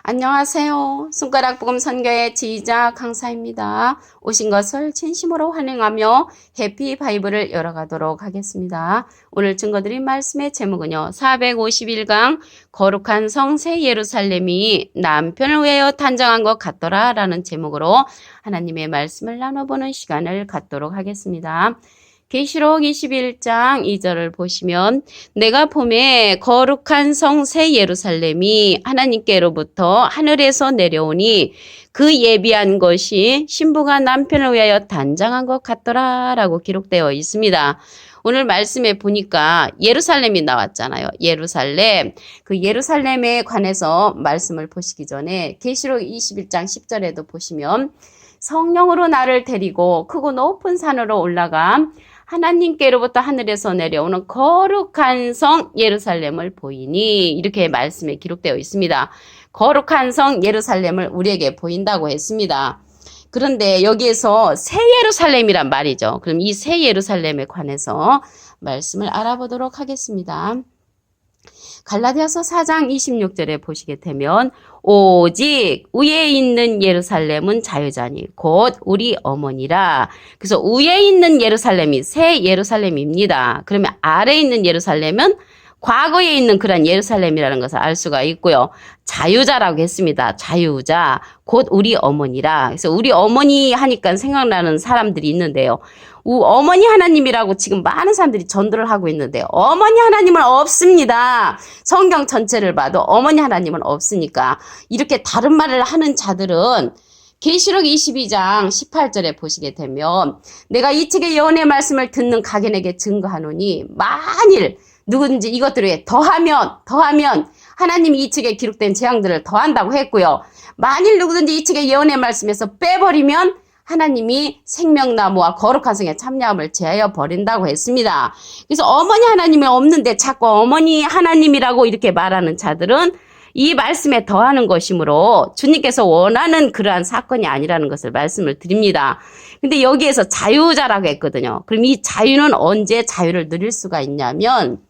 안녕하세요. 손가락 복음 선교의 지휘자 강사입니다. 오신 것을 진심으로 환영하며 해피 바이블을 열어가도록 하겠습니다. 오늘 증거드린 말씀의 제목은요. 451강 거룩한 성 새 예루살렘이 남편을 위하여 단장한 것 같더라 라는 제목으로 하나님의 말씀을 나눠보는 시간을 갖도록 하겠습니다. 계시록 21장 2절을 보시면 내가 봄에 거룩한 성 새 예루살렘이 하나님께로부터 하늘에서 내려오니 그 예비한 것이 신부가 남편을 위하여 단장한 것 같더라 라고 기록되어 있습니다. 오늘 말씀에 보니까 예루살렘이 나왔잖아요. 예루살렘. 그 예루살렘에 관해서 말씀을 보시기 전에 계시록 21장 10절에도 보시면 성령으로 나를 데리고 크고 높은 산으로 올라가 하나님께로부터 하늘에서 내려오는 거룩한 성 예루살렘을 보이니 이렇게 말씀에 기록되어 있습니다. 거룩한 성 예루살렘을 우리에게 보인다고 했습니다. 그런데 여기에서 새 예루살렘이란 말이죠. 그럼 이 새 예루살렘에 관해서 말씀을 알아보도록 하겠습니다. 갈라디아서 4장 26절에 보시게 되면 오직 위에 있는 예루살렘은 자유자니 곧 우리 어머니라. 그래서 위에 있는 예루살렘이 새 예루살렘입니다. 그러면 아래에 있는 예루살렘은 과거에 있는 그런 예루살렘이라는 것을 알 수가 있고요. 자유자라고 했습니다. 자유자, 곧 우리 어머니라. 그래서 우리 어머니 하니까 생각나는 사람들이 있는데요. 어머니 하나님이라고 지금 많은 사람들이 전도를 하고 있는데요. 어머니 하나님은 없습니다. 성경 전체를 봐도 어머니 하나님은 없으니까 이렇게 다른 말을 하는 자들은 계시록 22장 18절에 보시게 되면 내가 이 책의 예언의 말씀을 듣는 각인에게 증거하노니 만일 누구든지 이것들을 위해 더하면 하나님이 이 책에 기록된 재앙들을 더한다고 했고요. 만일 누구든지 이 책의 예언의 말씀에서 빼버리면 하나님이 생명나무와 거룩한 성의 참여함을 제하여 버린다고 했습니다. 그래서 어머니 하나님이 없는데 자꾸 어머니 하나님이라고 이렇게 말하는 자들은 이 말씀에 더하는 것이므로 주님께서 원하는 그러한 사건이 아니라는 것을 말씀을 드립니다. 근데 여기에서 자유자라고 했거든요. 그럼 이 자유는 언제 자유를 누릴 수가 있냐면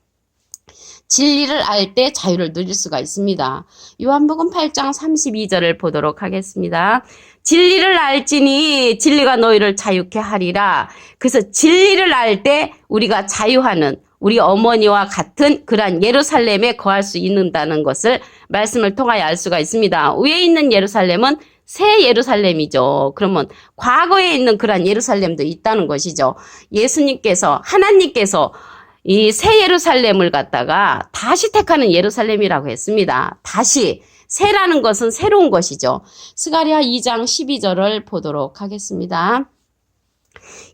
진리를 알 때 자유를 누릴 수가 있습니다. 요한복음 8장 32절을 보도록 하겠습니다. 진리를 알지니 진리가 너희를 자유케 하리라. 그래서 진리를 알 때 우리가 자유하는 우리 어머니와 같은 그러한 예루살렘에 거할 수 있는다는 것을 말씀을 통하여 알 수가 있습니다. 위에 있는 예루살렘은 새 예루살렘이죠. 그러면 과거에 있는 그러한 예루살렘도 있다는 것이죠. 예수님께서 하나님께서 이 새 예루살렘을 갖다가 다시 택하는 예루살렘이라고 했습니다. 다시 새라는 것은 새로운 것이죠. 스가랴 2장 12절을 보도록 하겠습니다.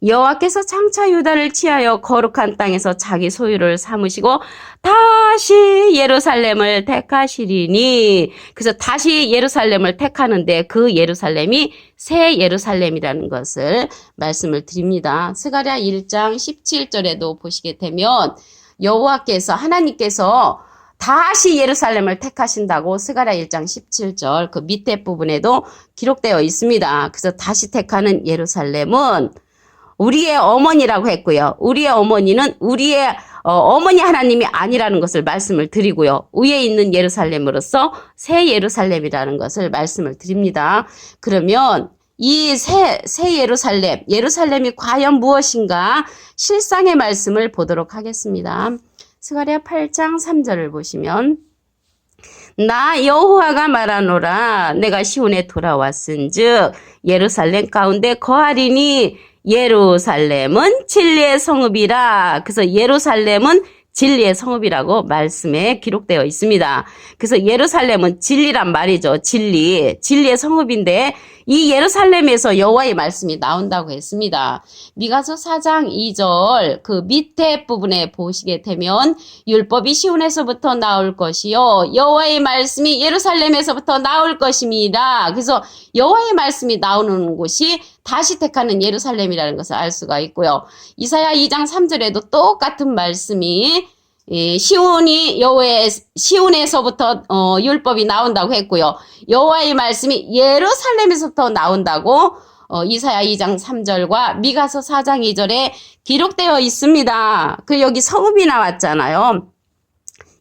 여호와께서 장차 유다를 취하여 거룩한 땅에서 자기 소유를 삼으시고 다시 예루살렘을 택하시리니. 그래서 다시 예루살렘을 택하는데 그 예루살렘이 새 예루살렘이라는 것을 말씀을 드립니다. 스가랴 1장 17절에도 보시게 되면 여호와께서 하나님께서 다시 예루살렘을 택하신다고 스가랴 1장 17절 그 밑에 부분에도 기록되어 있습니다. 그래서 다시 택하는 예루살렘은 우리의 어머니라고 했고요. 우리의 어머니는 우리의 어머니 하나님이 아니라는 것을 말씀을 드리고요. 위에 있는 예루살렘으로서 새 예루살렘이라는 것을 말씀을 드립니다. 그러면 이 새 예루살렘이 과연 무엇인가 실상의 말씀을 보도록 하겠습니다. 스가랴 8장 3절을 보시면 나 여호와가 말하노라 내가 시온에 돌아왔은즉 예루살렘 가운데 거하리니 예루살렘은 진리의 성읍이라. 그래서 예루살렘은 진리의 성읍이라고 말씀에 기록되어 있습니다. 그래서 예루살렘은 진리란 말이죠. 진리의 성읍인데 이 예루살렘에서 여호와의 말씀이 나온다고 했습니다. 미가서 4장 2절 그 밑에 부분에 보시게 되면 율법이 시온에서부터 나올 것이요 여호와의 말씀이 예루살렘에서부터 나올 것입니다. 그래서 여호와의 말씀이 나오는 곳이 다시 택하는 예루살렘이라는 것을 알 수가 있고요. 이사야 2장 3절에도 똑같은 말씀이 시온에서부터 율법이 나온다고 했고요. 여호와의 말씀이 예루살렘에서부터 나온다고 이사야 2장 3절과 미가서 4장 2절에 기록되어 있습니다. 여기 성읍이 나왔잖아요.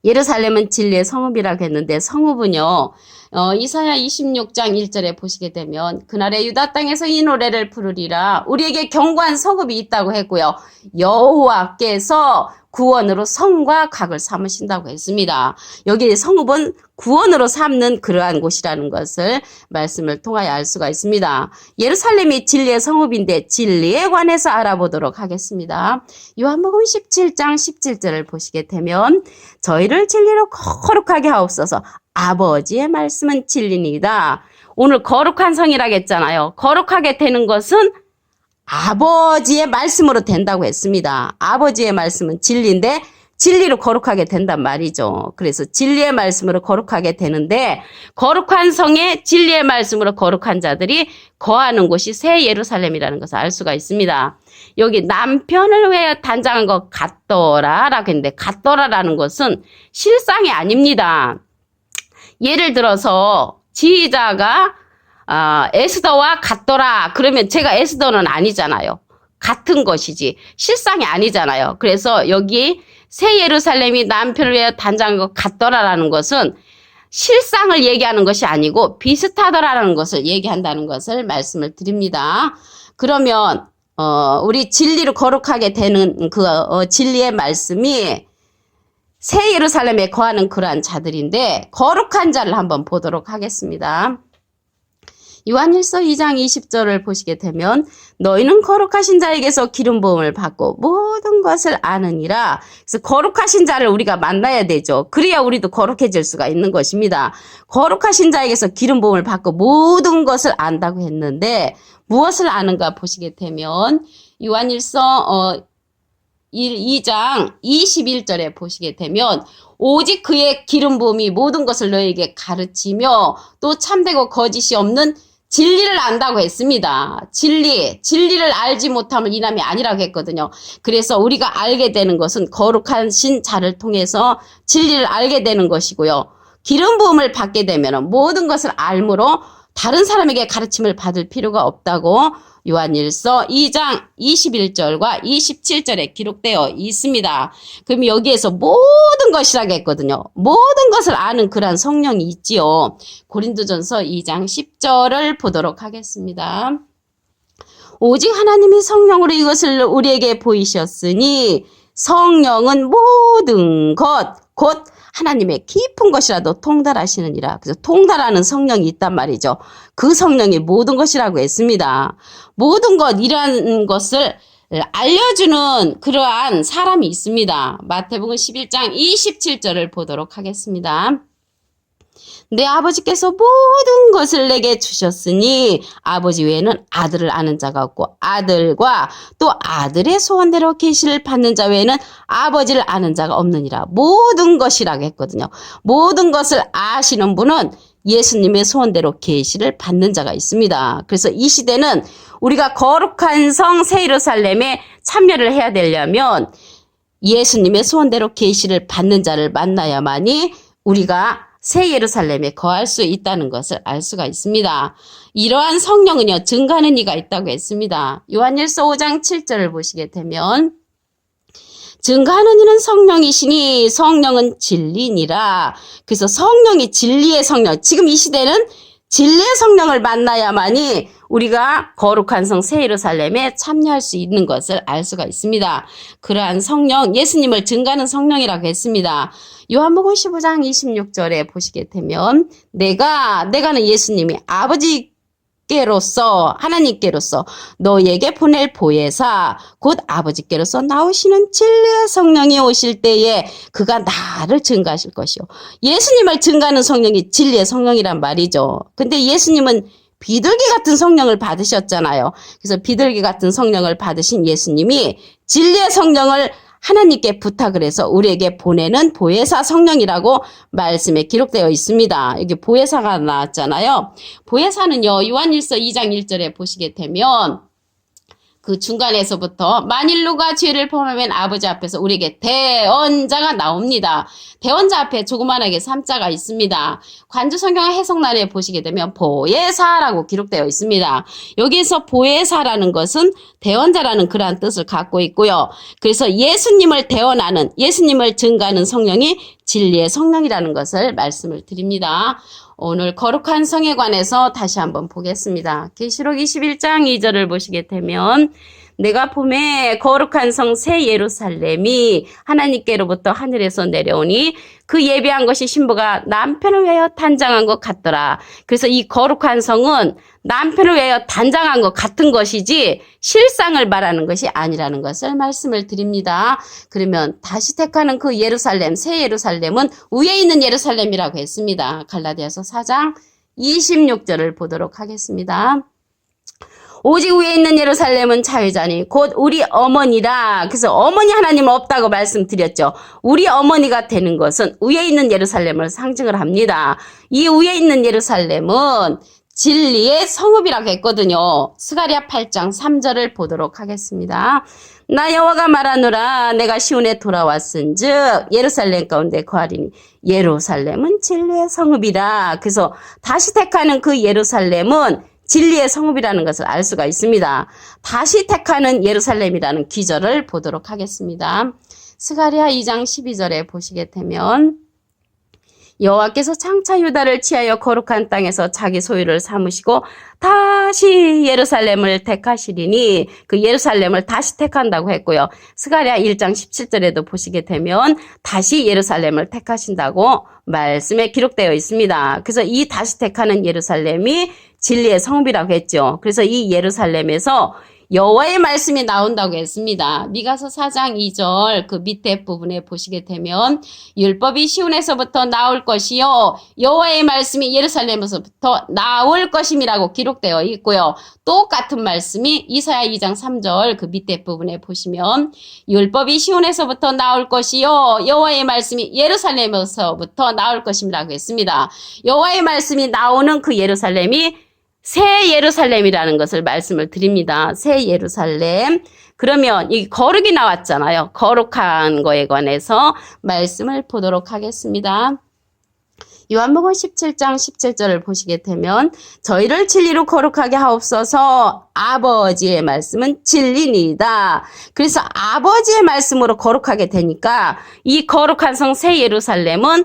예루살렘은 진리의 성읍이라고 했는데 성읍은요. 이사야 26장 1절에 보시게 되면 그날에 유다 땅에서 이 노래를 부르리라. 우리에게 견고한 성읍이 있다고 했고요. 여호와께서 구원으로 성과 각을 삼으신다고 했습니다. 여기 성읍은 구원으로 삼는 그러한 곳이라는 것을 말씀을 통하여 알 수가 있습니다. 예루살렘이 진리의 성읍인데 진리에 관해서 알아보도록 하겠습니다. 요한복음 17장 17절을 보시게 되면 저희를 진리로 거룩하게 하옵소서. 아버지의 말씀은 진리니이다. 오늘 거룩한 성이라고 했잖아요. 거룩하게 되는 것은 아버지의 말씀으로 된다고 했습니다. 아버지의 말씀은 진리인데 진리로 거룩하게 된단 말이죠. 그래서 진리의 말씀으로 거룩하게 되는데 거룩한 성에 진리의 말씀으로 거룩한 자들이 거하는 곳이 새 예루살렘이라는 것을 알 수가 있습니다. 여기 남편을 위하여 단장한 것 같더라라고 했는데 같더라라는 것은 실상이 아닙니다. 예를 들어서 지휘자가 에스더와 같더라 그러면 제가 에스더는 아니잖아요. 같은 것이지 실상이 아니잖아요. 그래서 여기 새 예루살렘이 남편을 위하여 단장한 것 같더라라는 것은 실상을 얘기하는 것이 아니고 비슷하더라라는 것을 얘기한다는 것을 말씀을 드립니다. 그러면 우리 진리로 거룩하게 되는 그 진리의 말씀이 새 예루살렘에 거하는 그러한 자들인데 거룩한 자를 한번 보도록 하겠습니다. 요한일서 2장 20절을 보시게 되면 너희는 거룩하신 자에게서 기름 부음을 받고 모든 것을 아느니라. 그래서 거룩하신 자를 우리가 만나야 되죠. 그래야 우리도 거룩해질 수가 있는 것입니다. 거룩하신 자에게서 기름 부음을 받고 모든 것을 안다고 했는데 무엇을 아는가 보시게 되면 요한일서 2장 21절에 보시게 되면 오직 그의 기름 부음이 모든 것을 너희에게 가르치며 또 참되고 거짓이 없는 진리를 안다고 했습니다. 진리를 알지 못하면 이남이 아니라고 했거든요. 그래서 우리가 알게 되는 것은 거룩하신 자를 통해서 진리를 알게 되는 것이고요. 기름 부음을 받게 되면 모든 것을 알므로 다른 사람에게 가르침을 받을 필요가 없다고 요한일서 2장 21절과 27절에 기록되어 있습니다. 그럼 여기에서 모든 것이라고 했거든요. 모든 것을 아는 그러한 성령이 있지요. 고린도전서 2장 10절을 보도록 하겠습니다. 오직 하나님이 성령으로 이것을 우리에게 보이셨으니 성령은 모든 것, 곧 하나님의 깊은 것이라도 통달하시느니라. 그래서 통달하는 성령이 있단 말이죠. 그 성령이 모든 것이라고 했습니다. 모든 것이라는 것을 알려주는 그러한 사람이 있습니다. 마태복음 11장 27절을 보도록 하겠습니다. 내 아버지께서 모든 것을 내게 주셨으니 아버지 외에는 아들을 아는 자가 없고 아들과 또 아들의 소원대로 계시를 받는 자 외에는 아버지를 아는 자가 없느니라. 모든 것이라고 했거든요. 모든 것을 아시는 분은 예수님의 소원대로 계시를 받는 자가 있습니다. 그래서 이 시대는 우리가 거룩한 성 새 예루살렘에 참여를 해야 되려면 예수님의 소원대로 계시를 받는 자를 만나야만이 우리가 새 예루살렘에 거할 수 있다는 것을 알 수가 있습니다. 이러한 성령은요, 증가하는 이가 있다고 했습니다. 요한일서 5장 7절을 보시게 되면 증가하는 이는 성령이시니 성령은 진리니라. 그래서 성령이 진리의 성령, 지금 이 시대는 진리의 성령을 만나야만이 우리가 거룩한 성 새 예루살렘에 참여할 수 있는 것을 알 수가 있습니다. 그러한 성령, 예수님을 증가하는 성령이라고 했습니다. 요한복음 15장 26절에 보시게 되면 내가는 예수님이 아버지께로서 하나님께로서 너에게 보낼 보혜사 곧 아버지께로서 나오시는 진리의 성령이 오실 때에 그가 나를 증가하실 것이요. 예수님을 증가하는 성령이 진리의 성령이란 말이죠. 근데 예수님은 비둘기 같은 성령을 받으셨잖아요. 그래서 비둘기 같은 성령을 받으신 예수님이 진리의 성령을 하나님께 부탁을 해서 우리에게 보내는 보혜사 성령이라고 말씀에 기록되어 있습니다. 여기 보혜사가 나왔잖아요. 보혜사는요, 요한일서 2장 1절에 보시게 되면 그 중간에서부터 만일 누가 죄를 범하면 아버지 앞에서 우리에게 대언자가 나옵니다. 대언자 앞에 조그만하게 3자가 있습니다. 관주성경 해석란에 보시게 되면 보혜사라고 기록되어 있습니다. 여기에서 보혜사라는 것은 대언자라는 그러한 뜻을 갖고 있고요. 그래서 예수님을 대언하는, 예수님을 증거하는 성령이 진리의 성령이라는 것을 말씀을 드립니다. 오늘 거룩한 성에 관해서 다시 한번 보겠습니다. 계시록 21장 2절을 보시게 되면 내가 봄에 거룩한 성 새 예루살렘이 하나님께로부터 하늘에서 내려오니 그 예비한 것이 신부가 남편을 위하여 단장한 것 같더라. 그래서 이 거룩한 성은 남편을 위하여 단장한 것 같은 것이지 실상을 말하는 것이 아니라는 것을 말씀을 드립니다. 그러면 다시 택하는 그 예루살렘, 새 예루살렘은 위에 있는 예루살렘이라고 했습니다. 갈라디아서 4장 26절을 보도록 하겠습니다. 오직 위에 있는 예루살렘은 자유자니 곧 우리 어머니라. 그래서 어머니 하나님은 없다고 말씀드렸죠. 우리 어머니가 되는 것은 위에 있는 예루살렘을 상징을 합니다. 이 위에 있는 예루살렘은 진리의 성읍이라고 했거든요. 스가랴 8장 3절을 보도록 하겠습니다. 나 여호와가 말하노라 내가 시온에 돌아왔은즉 예루살렘 가운데 거하리니 예루살렘은 진리의 성읍이라. 그래서 다시 택하는 그 예루살렘은 진리의 성읍이라는 것을 알 수가 있습니다. 다시 택하는 예루살렘이라는 기절을 보도록 하겠습니다. 스가랴 2장 12절에 보시게 되면 여호와께서 장차 유다를 취하여 거룩한 땅에서 자기 소유를 삼으시고 다시 예루살렘을 택하시리니 그 예루살렘을 다시 택한다고 했고요. 스가랴 1장 17절에도 보시게 되면 다시 예루살렘을 택하신다고 말씀에 기록되어 있습니다. 그래서 이 다시 택하는 예루살렘이 진리의 성읍이라고 했죠. 그래서 이 예루살렘에서 여호와의 말씀이 나온다고 했습니다. 미가서 4장 2절 그 밑에 부분에 보시게 되면 율법이 시온에서부터 나올 것이요 여호와의 말씀이 예루살렘에서부터 나올 것임이라고 기록되어 있고요. 똑같은 말씀이 이사야 2장 3절 그 밑에 부분에 보시면 율법이 시온에서부터 나올 것이요 여호와의 말씀이 예루살렘에서부터 나올 것임이라고 했습니다. 여호와의 말씀이 나오는 그 예루살렘이 새 예루살렘이라는 것을 말씀을 드립니다. 새 예루살렘. 그러면 이 거룩이 나왔잖아요. 거룩한 거에 관해서 말씀을 보도록 하겠습니다. 요한복음 17장 17절을 보시게 되면 저희를 진리로 거룩하게 하옵소서 아버지의 말씀은 진리니이다. 그래서 아버지의 말씀으로 거룩하게 되니까 이 거룩한 성 새 예루살렘은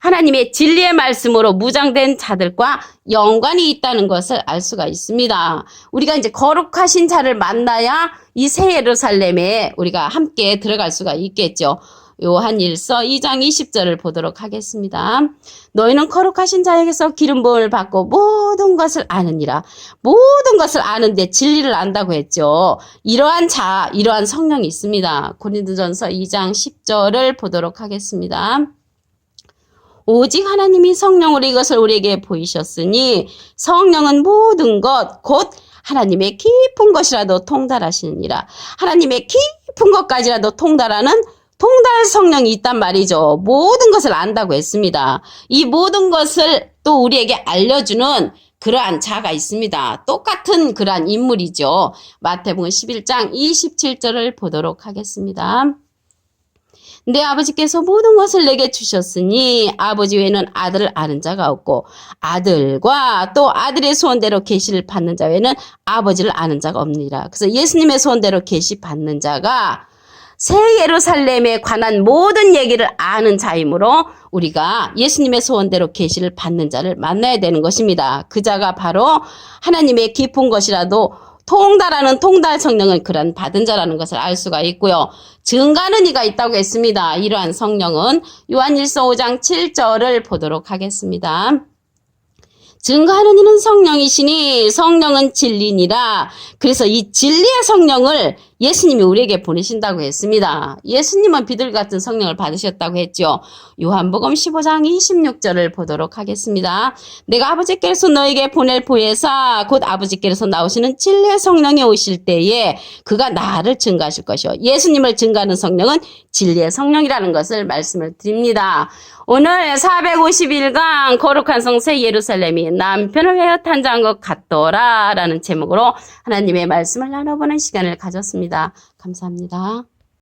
하나님의 진리의 말씀으로 무장된 자들과 연관이 있다는 것을 알 수가 있습니다. 우리가 이제 거룩하신 자를 만나야 이 새 예루살렘에 우리가 함께 들어갈 수가 있겠죠. 요한일서 2장 20절을 보도록 하겠습니다. 너희는 거룩하신 자에게서 기름 부음을 받고 모든 것을 아느니라. 모든 것을 아는데 진리를 안다고 했죠. 이러한 자, 이러한 성령이 있습니다. 고린도전서 2장 10절을 보도록 하겠습니다. 오직 하나님이 성령으로 이것을 우리에게 보이셨으니 성령은 모든 것 곧 하나님의 깊은 것이라도 통달하시느니라. 하나님의 깊은 것까지라도 통달하는 통달 성령이 있단 말이죠. 모든 것을 안다고 했습니다. 이 모든 것을 또 우리에게 알려주는 그러한 자가 있습니다. 똑같은 그러한 인물이죠. 마태복음 11장 27절을 보도록 하겠습니다. 내 아버지께서 모든 것을 내게 주셨으니 아버지 외에는 아들을 아는 자가 없고 아들과 또 아들의 소원대로 계시를 받는 자 외에는 아버지를 아는 자가 없느니라. 그래서 예수님의 소원대로 계시 받는 자가 새 예루살렘에 관한 모든 얘기를 아는 자이므로 우리가 예수님의 소원대로 계시를 받는 자를 만나야 되는 것입니다. 그 자가 바로 하나님의 깊은 것이라도 통달하는 통달 성령을 그런 받은 자라는 것을 알 수가 있고요. 증가하는 이가 있다고 했습니다. 이러한 성령은 요한일서 5장 7절을 보도록 하겠습니다. 증거하는 이는 성령이시니 성령은 진리니라. 그래서 이 진리의 성령을 예수님이 우리에게 보내신다고 했습니다. 예수님은 비둘기 같은 성령을 받으셨다고 했죠. 요한복음 15장 26절을 보도록 하겠습니다. 내가 아버지께서 너에게 보낼 보혜사 곧 아버지께서 나오시는 진리의 성령이 오실 때에 그가 나를 증거하실 것이요. 예수님을 증거하는 성령은 진리의 성령이라는 것을 말씀을 드립니다. 오늘 451강 거룩한 성 새 예루살렘이 남편을 위하여 탄장한 것 같더라 라는 제목으로 하나님의 말씀을 나눠보는 시간을 가졌습니다. 감사합니다.